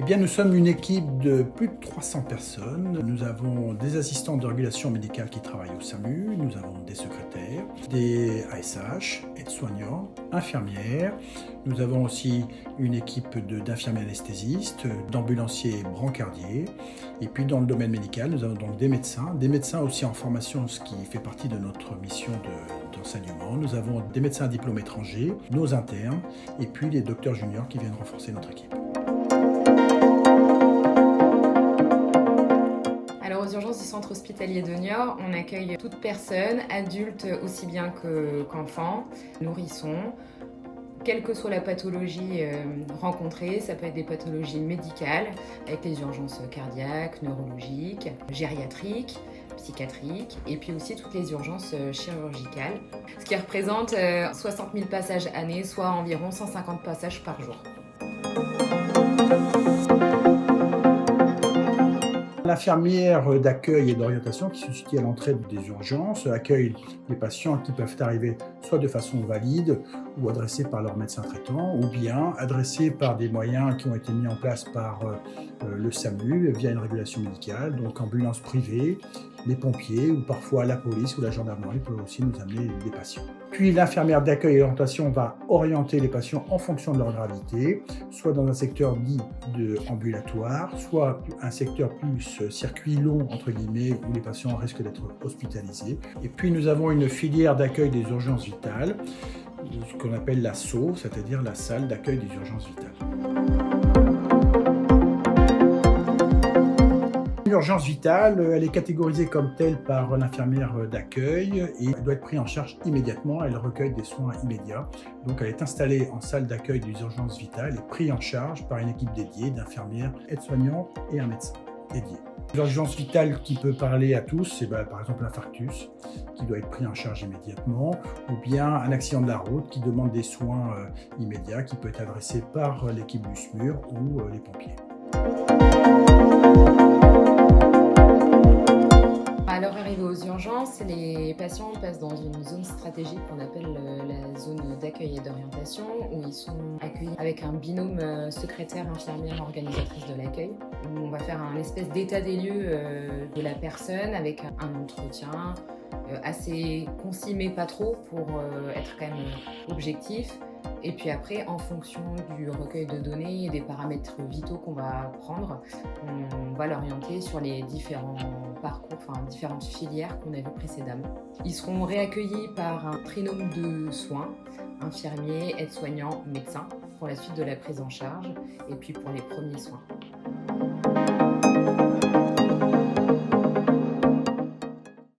bien, nous sommes une équipe de plus de 300 personnes. Nous avons des assistants de régulation médicale qui travaillent au SAMU, nous avons des secrétaires, des ASH, aides-soignants, infirmières. Nous avons aussi une équipe d'infirmiers anesthésistes, d'ambulanciers brancardiers. Et puis dans le domaine médical, nous avons donc des médecins aussi en formation, ce qui fait partie de notre mission d'enseignement. Nous avons des médecins à diplôme étranger, nos internes, et puis les docteurs juniors qui viennent renforcer notre équipe. Alors aux urgences du centre hospitalier de Niort, on accueille toute personne, adulte aussi bien qu'enfant, nourrisson, quelle que soit la pathologie rencontrée. Ça peut être des pathologies médicales, avec les urgences cardiaques, neurologiques, gériatriques, psychiatriques, et puis aussi toutes les urgences chirurgicales, ce qui représente 60 000 passages année, soit environ 150 passages par jour. L'infirmière d'accueil et d'orientation qui se situe à l'entrée des urgences accueille les patients qui peuvent arriver soit de façon valide ou adressés par leur médecin traitant, ou bien adressés par des moyens qui ont été mis en place par le SAMU via une régulation médicale, donc ambulance privée, les pompiers ou parfois la police ou la gendarmerie peuvent aussi nous amener des patients. Puis l'infirmière d'accueil et d'orientation va orienter les patients en fonction de leur gravité, soit dans un secteur dit ambulatoire, soit un secteur plus circuit long, entre guillemets, où les patients risquent d'être hospitalisés. Et puis nous avons une filière d'accueil des urgences vitales, ce qu'on appelle la SAU, c'est-à-dire la salle d'accueil des urgences vitales. L'urgence vitale, elle est catégorisée comme telle par l'infirmière d'accueil et elle doit être prise en charge immédiatement. Elle recueille des soins immédiats. Donc elle est installée en salle d'accueil des urgences vitales et prise en charge par une équipe dédiée d'infirmières, aides-soignants et un médecin dédié. L'urgence vitale qui peut parler à tous, c'est par exemple l'infarctus qui doit être pris en charge immédiatement, ou bien un accident de la route qui demande des soins immédiats qui peut être adressé par l'équipe du SMUR ou les pompiers. À leur arrivée aux urgences, les patients passent dans une zone stratégique qu'on appelle la zone d'accueil et d'orientation, où ils sont accueillis avec un binôme secrétaire, infirmière, organisatrice de l'accueil. On va faire un espèce d'état des lieux de la personne avec un entretien assez concis mais pas trop pour être quand même objectif. Et puis après, en fonction du recueil de données et des paramètres vitaux qu'on va prendre, on va l'orienter sur les différents parcours, différentes filières qu'on a vues précédemment. Ils seront réaccueillis par un trinôme de soins, infirmiers, aides-soignants, médecins, pour la suite de la prise en charge et puis pour les premiers soins.